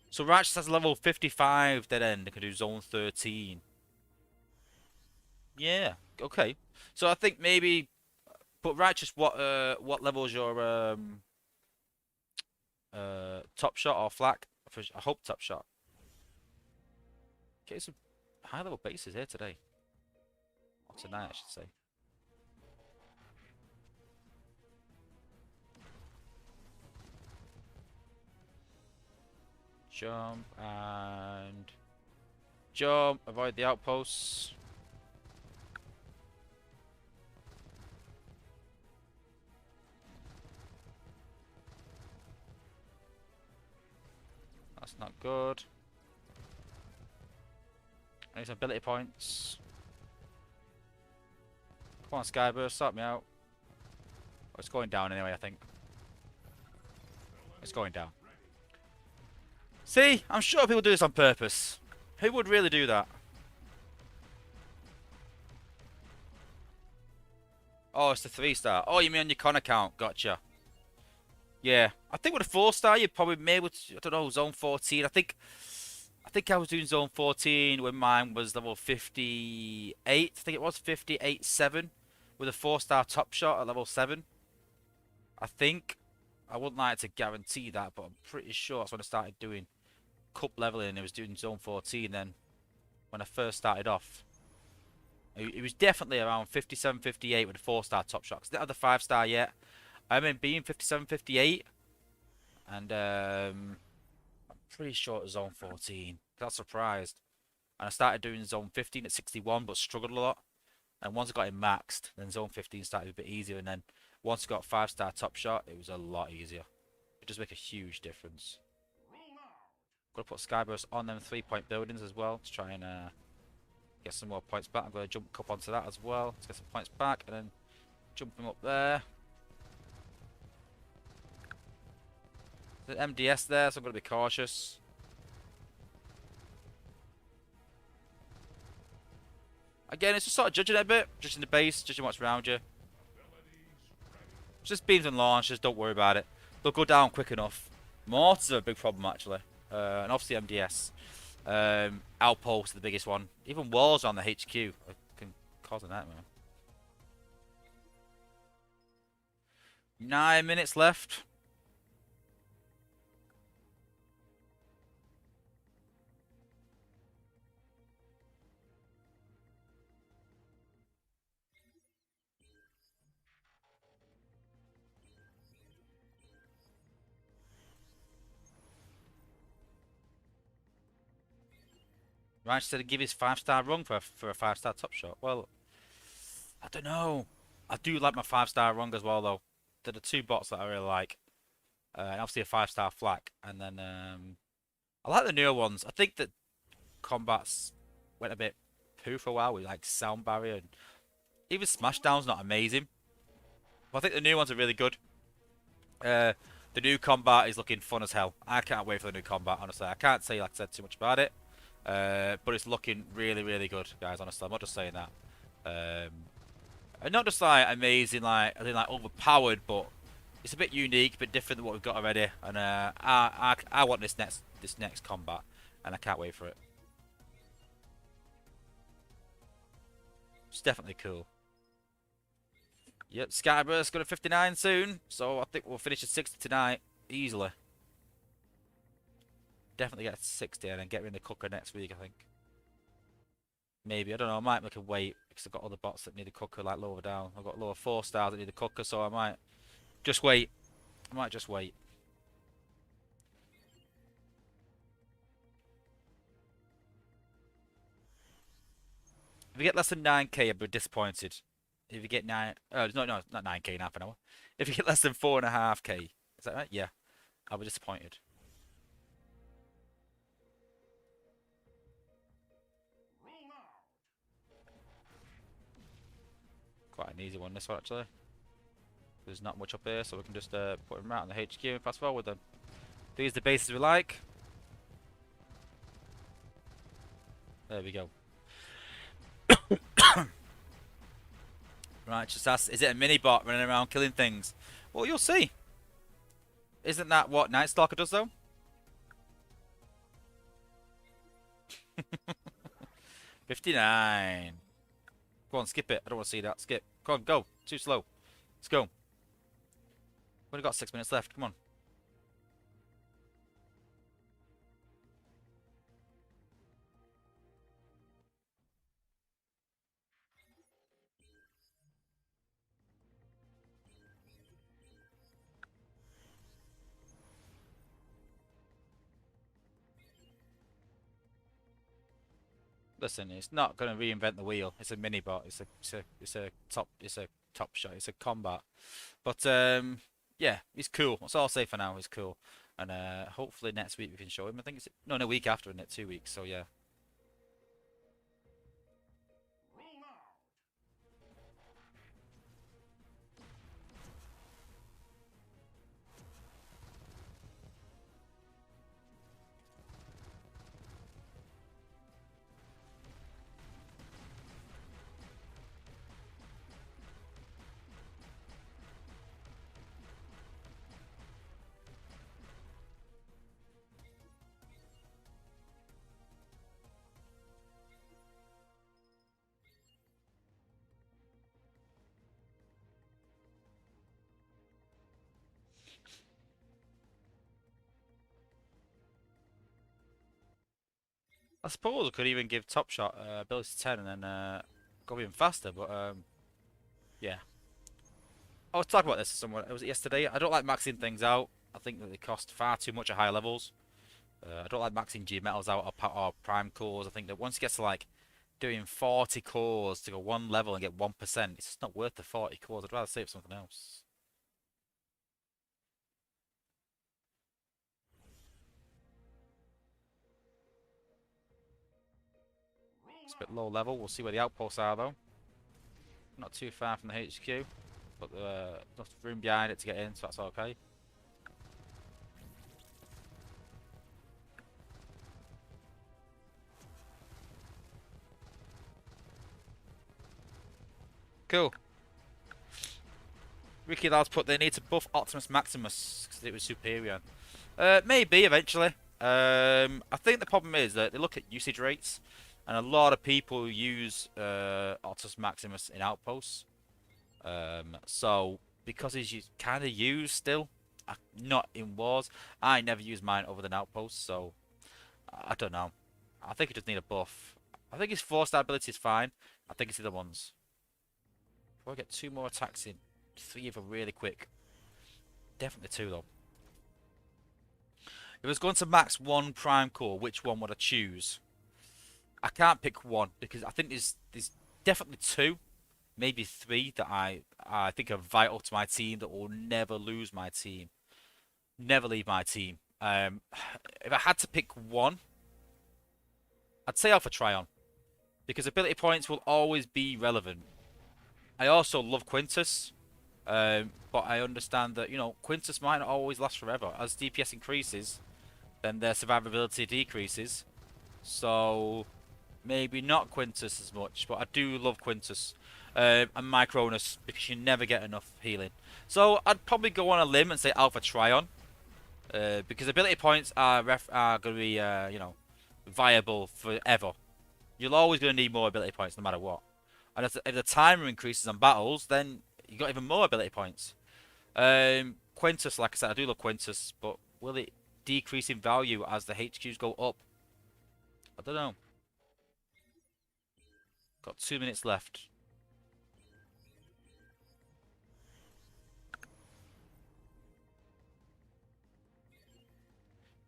So Ratchet has level 55 dead end. They can do zone 13. Yeah. Okay. So I think maybe, but Righteous, what level is your top shot or flak? I hope top shot. Okay, some high level bases here today. Or tonight, I should say. Jump and jump. Avoid the outposts. That's not good. I need some ability points. Come on, Skyburst, sort me out. Oh, it's going down anyway, I think. It's going down. See, I'm sure people do this on purpose. Who would really do that? Oh, it's the 3-star. Oh, you mean on your con account? Gotcha. Yeah, I think with a 4-star, you'd probably be able to. I don't know, zone 14. I think I was doing zone 14 when mine was level 58. I think it was 58.7 with a 4-star top shot at level 7. I think. I wouldn't like to guarantee that, but I'm pretty sure that's when I started doing cup leveling. I was doing zone 14 then when I first started off. It was definitely around 57, 58 with a 4-star top shot. 'Cause I didn't have the 5-star yet. I remember being 57, 58. And I'm pretty sure it was zone 14. I got surprised. And I started doing zone 15 at 61, but struggled a lot. And once I got it maxed, then zone 15 started a bit easier. And then once I got 5-star top shot, it was a lot easier. It does make a huge difference. Got to put Skyburst on them 3-point buildings as well to try and get some more points back. I'm going to jump cup onto that as well to get some points back. And then jump them up there. There's an MDS there, so I'm going to be cautious. Again, it's just sort of judging it a bit. Judging the base, judging what's around you. Just beams and launchers, don't worry about it. They'll go down quick enough. Mortars are a big problem, actually. And obviously MDS. Outpost, the biggest one. Even walls on the HQ can cause a nightmare. 9 minutes left. Right, said to give his 5-star rung for a 5-star top shot. Well, I don't know. I do like my 5-star rung as well, though. They're the two bots that I really like. And obviously a 5-star flak. And then I like the newer ones. I think that combats went a bit poo for a while with like sound barrier. And even Smashdown's not amazing. But I think the new ones are really good. The new combat is looking fun as hell. I can't wait for the new combat, honestly. I can't say, like I said, too much about it. But it's looking really, really good, guys, honestly. I'm not just saying that. And not just like amazing, like I think like overpowered, but it's a bit unique, a bit different than what we've got already. And I want this next combat, and I can't wait for it. It's definitely cool. Yep, Skyburst's got a 59 soon, so I think we'll finish at 60 tonight easily. Definitely get 60 and then get in the cooker next week, I think. Maybe, I don't know, I might make a wait because I've got other bots that need a cooker like lower down. I've got lower 4 stars that need a cooker, so I might just wait. I might just wait. If you get less than 9k, I'll be disappointed. If you get 9, no, not 9k in half an hour. If you get less than 4.5k, is that right? Yeah, I'll be disappointed. Quite an easy one, this one actually. There's not much up here, so we can just put him right on the HQ and fast forward then. These are the bases we like. There we go. Right, just ask, is it a mini bot running around killing things? Well, you'll see. Isn't that what Night Stalker does though? 59. Go on, skip it. I don't want to see that. Skip. Come on, go. Too slow. Let's go. We've only got 6 minutes left. Come on. Listen, it's not going to reinvent the wheel. It's a mini bot. It's a top shot. It's a combat. But yeah, he's cool. That's all I'll say for now. He's cool, and hopefully next week we can show him. I think it's no, a week after, isn't it? 2 weeks. So yeah. I suppose I could even give Top Shot ability 10 and then go even faster, but yeah. I was talking about this to someone. Was it yesterday? I don't like maxing things out. I think that they cost far too much at higher levels. I don't like maxing G metals out or prime cores. I think that once it gets to like doing 40 cores to go one level and get 1%, it's just not worth the 40 cores. I'd rather save something else. It's a bit low level. We'll see where the outposts are though. Not too far from the HQ, but enough room behind it to get in, so that's okay. Cool. Ricky Lads put they need to buff Optimus Maximus because it was superior. Maybe eventually. I think the problem is that they look at usage rates, and a lot of people use Altus Maximus in outposts. So because he's kind of used still, not in wars, I never use mine other than outposts. So I don't know. I think he just need a buff. I think his 4-star ability is fine. I think it's the other ones. If I get 2 more attacks in, 3 of them really quick. Definitely 2 though. If I was going to max 1 Prime Core, which one would I choose? I can't pick one because I think there's definitely 2, maybe 3 that I think are vital to my team that will never lose my team, never leave my team. If I had to pick one, I'd say Alpha Trion because ability points will always be relevant. I also love Quintus, but I understand that Quintus might not always last forever. As DPS increases, then their survivability decreases. So maybe not Quintus as much, but I do love Quintus and Micronus because you never get enough healing. So I'd probably go on a limb and say Alpha Trion because ability points are going to be viable forever. You're always going to need more ability points no matter what. And if the timer increases on battles, then you got even more ability points. Quintus, like I said, I do love Quintus, but will it decrease in value as the HQs go up? I don't know. Got 2 minutes left.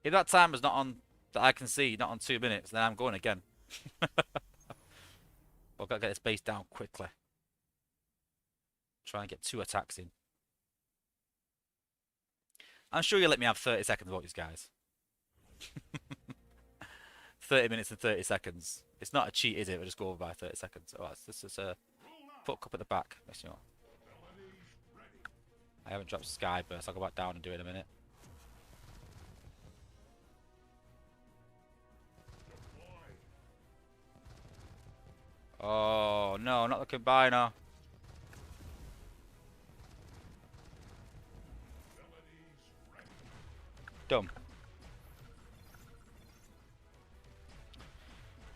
If that timer's not on, that I can see, not on 2 minutes, then I'm going again. I've got to get this base down quickly. Try and get 2 attacks in. I'm sure you'll let me have 30 seconds of these guys. 30 minutes and 30 seconds. It's not a cheat, is it? We'll just go over by 30 seconds. Oh, this is a put a cup at the back. I haven't dropped Sky Burst. I'll go back down and do it in a minute. Oh, no, not the combiner. Dumb.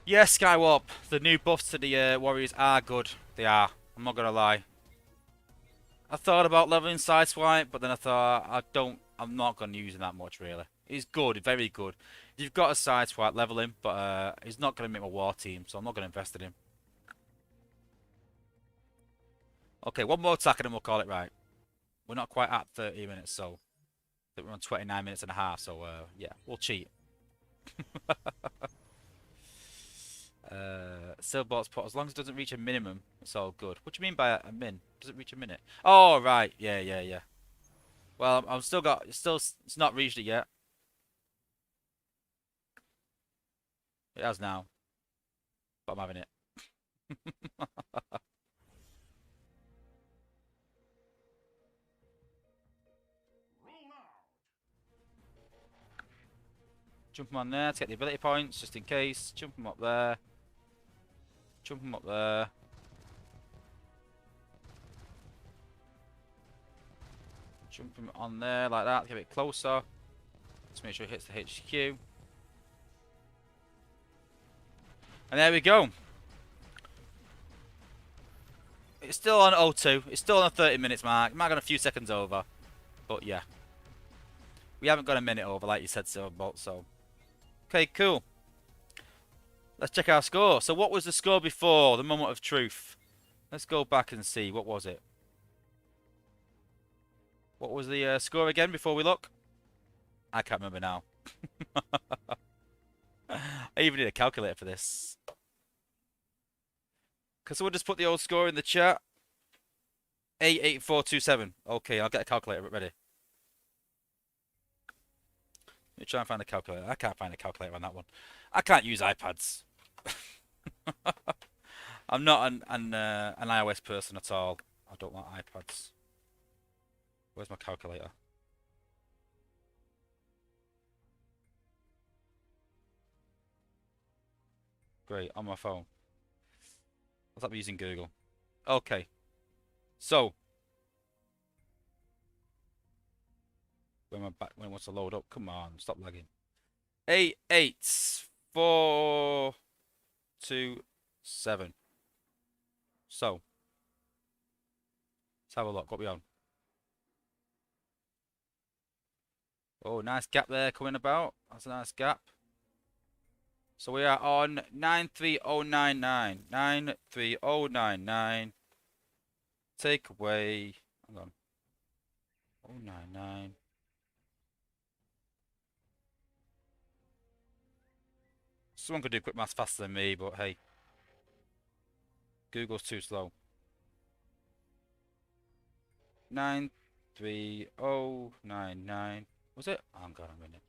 Yes, Skywarp. The new buffs to the Warriors are good. They are. I'm not gonna lie. I thought about leveling Sideswipe, but then I thought I'm not gonna use him that much really. He's good, very good. You've got a Sideswipe, level him, but he's not gonna make my war team, so I'm not gonna invest in him. Okay, one more attack and then we'll call it right. We're not quite at 30 minutes, so I think we're on 29 minutes and a half, so yeah, we'll cheat. Silverbolt's put as long as it doesn't reach a minimum, it's all good. What do you mean by a min? Does it reach a minute? Oh right, yeah. Well, I'm still got it's not reached it yet. It has now, but I'm having it. Jump him on there to get the ability points, just in case. Jump him up there. Jump him up there. Jump him on there like that, get it closer. Let's make sure it hits the HQ. And there we go. It's still on 02. It's still on the 30 minutes mark. Might have gone a few seconds over. But yeah. We haven't got a minute over, like you said, Silverbolt, so. Okay, cool. Let's check our score. So what was the score before the moment of truth? Let's go back and see. What was it? What was the score again before we look? I can't remember now. I even need a calculator for this. Can someone just put the old score in the chat? 88427. Okay, I'll get a calculator ready. Let me try and find a calculator. I can't find a calculator on that one. I can't use iPads. I'm not an iOS person at all. I don't like iPads. Where's my calculator? Great, on my phone. I'll stop using Google. Okay. So. When I wants to load up, come on, stop lagging. 8, 8, 4, 2, 7. So, let's have a look. What we on? Oh, nice gap there coming about. That's a nice gap. So we are on 93099. 93099. Take away. Hang on. 099. Someone could do quick maths faster than me, but hey. Google's too slow. 93099. Was it? Oh, I'm gone a minute.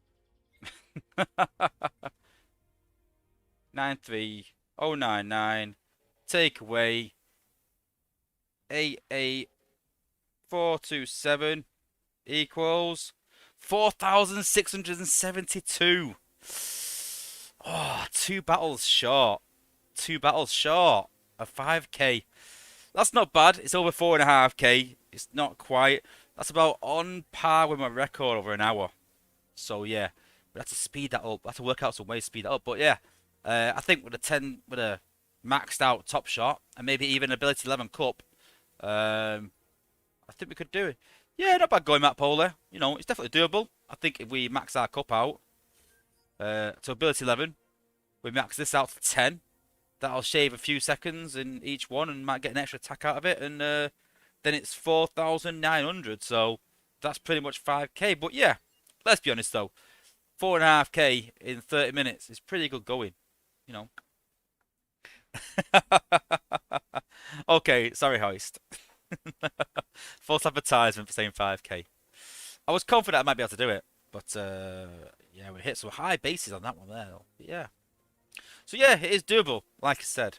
93099. Take away 88427 equals 4,672. Oh, 2 battles short. 2 battles short of 5k. That's not bad. It's over 4.5k. It's not quite. That's about on par with my record over an hour. So yeah, we have to speed that up. I have to work out some ways to speed that up. But yeah, I think with a maxed out top shot and maybe even ability 11 cup, I think we could do it. Yeah, not bad going, Matt Polar. You know, it's definitely doable. I think if we max our cup out to ability 11, we max this out to 10. That'll shave a few seconds in each one and might get an extra attack out of it. And then it's 4,900. So that's pretty much 5k. But yeah, let's be honest though. 4.5k in 30 minutes is pretty good going. You know. Okay, sorry, hoist. False advertisement for saying 5k. I was confident I might be able to do it. But yeah, we hit some high bases on that one there. Though. But yeah. So yeah, it is doable, like I said.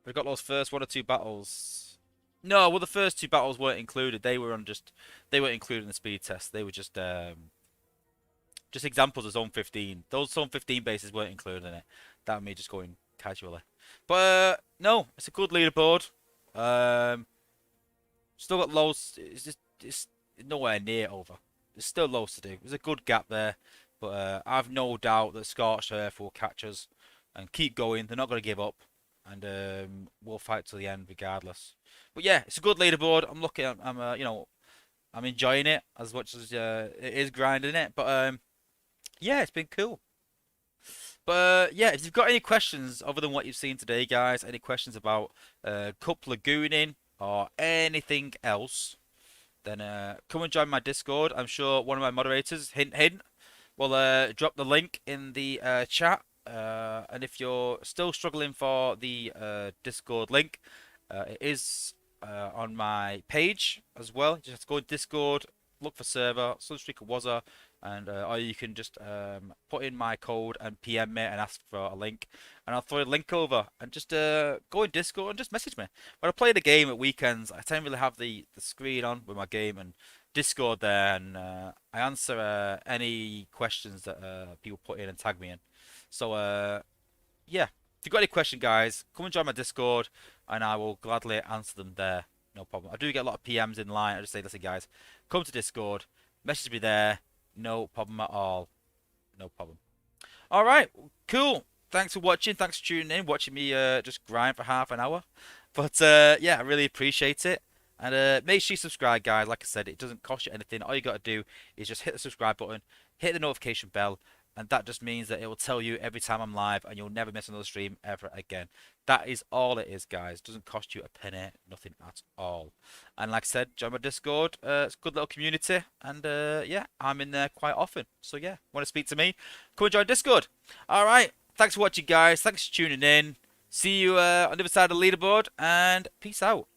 We've got those first 1 or 2 battles. No, well the first 2 battles weren't included. They weren't included in the speed test. They were just examples of zone 15. Those zone 15 bases weren't included in it. That was me just going casually. But no, it's a good leaderboard. Still got loads. It's nowhere near over. There's still loads to do. There's a good gap there. But I've no doubt that Scorched Earth will catch us and keep going. They're not going to give up, and we'll fight to the end regardless. But yeah, it's a good leaderboard. I'm looking. You know, I'm enjoying it as much as it is grinding it. But yeah, it's been cool. But yeah, if you've got any questions other than what you've seen today, guys, any questions about cup lagooning or anything else, then come and join my Discord. I'm sure one of my moderators, hint hint, will drop the link in the chat. And if you're still struggling for the Discord link, it is on my page as well. You just have to go to Discord, look for server, Sunstreaker Wozza, and or you can just put in my code and PM me and ask for a link, and I'll throw a link over and just go in Discord and just message me. When I play the game at weekends, I don't really have the screen on with my game and Discord there, and I answer any questions that people put in and tag me in. So yeah, if you've got any question, guys, come and join my Discord, and I will gladly answer them there. No problem. I do get a lot of PMs in line. I just say, listen, guys, come to Discord, message me there. No problem at all. No problem. All right, cool. Thanks for watching. Thanks for tuning in, watching me just grind for half an hour. But yeah, I really appreciate it. And make sure you subscribe, guys. Like I said, it doesn't cost you anything. All you got to do is just hit the subscribe button, hit the notification bell, and that just means that it will tell you every time I'm live, and you'll never miss another stream ever again. That is all it is, guys. It doesn't cost you a penny, nothing at all. And like I said, join my Discord. It's a good little community, and yeah, I'm in there quite often. So yeah, want to speak to me? Come and join Discord. All right, thanks for watching, guys. Thanks for tuning in. See you on the other side of the leaderboard, and peace out.